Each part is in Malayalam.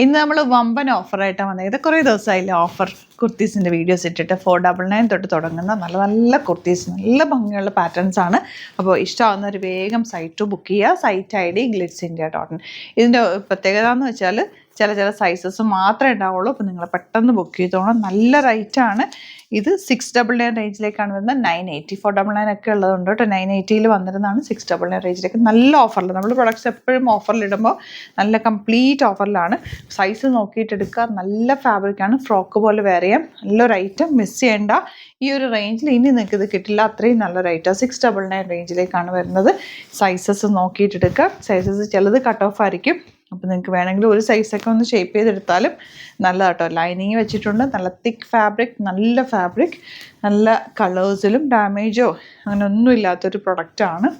ഇന്ന് നമ്മൾ വമ്പൻ ഓഫറായിട്ടാണ് വന്നത്. കുറേ ദിവസമായില്ല ഓഫർ കുർത്തീസിൻ്റെ വീഡിയോസ് ഇട്ടിട്ട് 499 തൊട്ട് തുടങ്ങുന്ന നല്ല നല്ല കുർത്തീസ്, നല്ല ഭംഗിയുള്ള പാറ്റേൺസ് ആണ്. അപ്പോൾ ഇഷ്ടമാവുന്നവർ വേഗം സൈറ്റ് ബുക്ക് ചെയ്യുക. Site ID glitzindia.in. ഇതിൻ്റെ പ്രത്യേകത എന്ന് വെച്ചാൽ ചില സൈസസ് മാത്രമേ ഉണ്ടാവുള്ളൂ. അപ്പോൾ നിങ്ങൾ പെട്ടെന്ന് ബുക്ക് ചെയ്തോളാം. നല്ല റേറ്റാണ്. ഇത് 699 റേഞ്ചിലേക്കാണ് വരുന്നത്. 980 499 ഒക്കെ ഉള്ളതുണ്ട് കേട്ടോ. 980 വന്നിരുന്നതാണ് 699 റേഞ്ചിലേക്ക്. നല്ല ഓഫറിൽ നമ്മൾ പ്രൊഡക്ട്സ് എപ്പോഴും ഓഫറിലിടുമ്പോൾ നല്ല കംപ്ലീറ്റ് ഓഫറിലാണ്. സൈസ് നോക്കിയിട്ട് എടുക്കുക. നല്ല ഫാബ്രിക്കാണ്. ഫ്രോക്ക് പോലെ വെയർ ചെയ്യാം. നല്ലൊരു ഐറ്റം, മിസ് ചെയ്യേണ്ട. ഈ ഒരു റേഞ്ചിൽ ഇനി നിങ്ങൾക്ക് ഇത് കിട്ടില്ല. അത്രയും നല്ല റേറ്റാണ്. 699 റേഞ്ചിലേക്കാണ് വരുന്നത്. സൈസസ് നോക്കിയിട്ട് എടുക്കുക. സൈസസ് ചിലത് കട്ട് ഓഫ് ആയിരിക്കും. അപ്പോൾ നിങ്ങൾക്ക് വേണമെങ്കിൽ ഒരു സൈസൊക്കെ ഒന്ന് ഷേപ്പ് ചെയ്തെടുത്താലും നല്ലതാട്ടോ. ലൈനിങ് വെച്ചിട്ടുണ്ട്. നല്ല തിക്ക് ഫാബ്രിക്, നല്ല ഫാബ്രിക്, നല്ല കളേഴ്സിലും ഡാമേജോ അങ്ങനെ ഒന്നും ഇല്ലാത്തൊരു പ്രൊഡക്റ്റാണ്.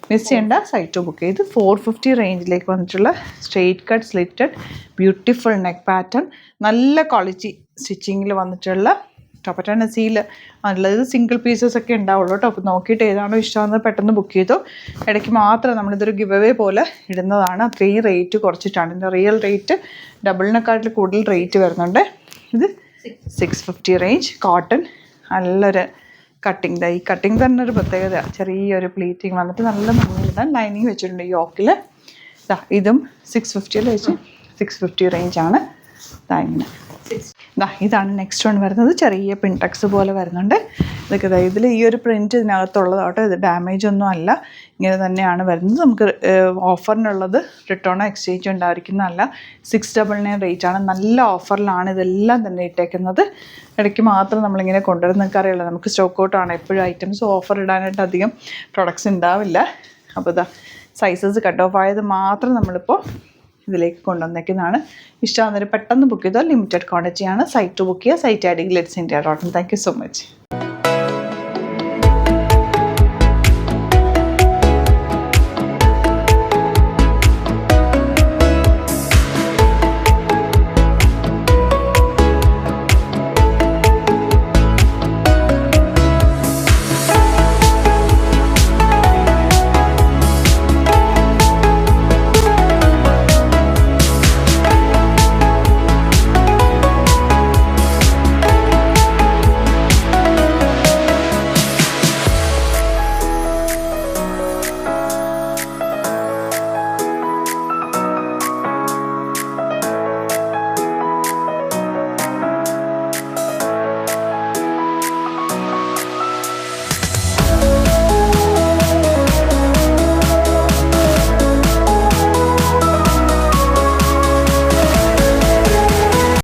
മിസ് ചെയ്യേണ്ട. സൈറ്റ് ബുക്ക് ചെയ്ത് 450 റേഞ്ചിലേക്ക് വന്നിട്ടുള്ള straight cut slitted beautiful neck pattern, നല്ല ക്വാളിറ്റി സ്റ്റിച്ചിങ്ങിൽ വന്നിട്ടുള്ള ടോപ്പ് നസീൽ നല്ലത്. സിംഗിൾ പീസസ് ഒക്കെ ഉണ്ടാവുള്ളൂ കേട്ടോ. അപ്പോൾ നോക്കിയിട്ട് ഏതാണോ ഇഷ്ടമാകുന്നത് പെട്ടെന്ന് ബുക്ക് ചെയ്തോ. ഇടയ്ക്ക് മാത്രം നമ്മളിതൊരു ഗിവ് അവേ പോലെ ഇടുന്നതാണ്. അത്രയും റേറ്റ് കുറച്ചിട്ടാണ്. ഇതിൻ്റെ റിയൽ റേറ്റ് ഡബിളിനെക്കാട്ടിൽ കൂടുതൽ റേറ്റ് വരുന്നുണ്ട്. ഇത് 650 റേഞ്ച് കോട്ടൺ, നല്ലൊരു കട്ടിങ്. ഈ കട്ടിങ് തന്നെ ഒരു പ്രത്യേകത. ചെറിയൊരു പ്ലീറ്റിങ് വന്നിട്ട് നല്ല ഭംഗിയിടാൻ ലൈനിങ് വെച്ചിട്ടുണ്ട് യോക്കിൽ. ഇതും 650 വെച്ച് 650 റേഞ്ചാണ്. ഇങ്ങനെ ഇതാണ് നെക്സ്റ്റ് വൺ വരുന്നത്. ചെറിയ പിൻടക്സ് പോലെ വരുന്നുണ്ട്. ഇതൊക്കെ ഇതിൽ ഈ ഒരു പ്രിൻറ്റ് ഇതിനകത്തുള്ളതാട്ടോ. ഇത് ഡാമേജ് ഒന്നും അല്ല, ഇങ്ങനെ തന്നെയാണ് വരുന്നത്. നമുക്ക് ഓഫറിനുള്ളത് റിട്ടേണോ എക്സ്ചേഞ്ച് ഉണ്ടായിരിക്കുന്നതല്ല. 699 റേറ്റാണ്. നല്ല ഓഫറിലാണ് ഇതെല്ലാം തന്നെ ഇട്ടേക്കുന്നത്. ഇടയ്ക്ക് മാത്രം നമ്മളിങ്ങനെ കൊണ്ടുവരുന്ന നിൽക്കാറില്ല. നമുക്ക് സ്റ്റോക്ക് ഔട്ടാണ് എപ്പോഴും. ഐറ്റംസ് ഓഫർ ഇടാനായിട്ട് അധികം പ്രൊഡക്ട്സ് ഉണ്ടാവില്ല. അപ്പോൾ ഇതാ സൈസസ് കട്ട് ഓഫ് ആയത് മാത്രം നമ്മളിപ്പോൾ ഇതിലേക്ക് കൊണ്ടുവന്നേക്കുന്നതാണ്. ഇഷ്ടമാകുന്നവർ പെട്ടെന്ന് ബുക്ക് ചെയ്താൽ ലിമിറ്റഡ് ക്വാണ്ടിറ്റിയാണ്. സൈറ്റ് ബുക്ക് ചെയ്യുക. Site ID glitzindia.in. Thank you so much.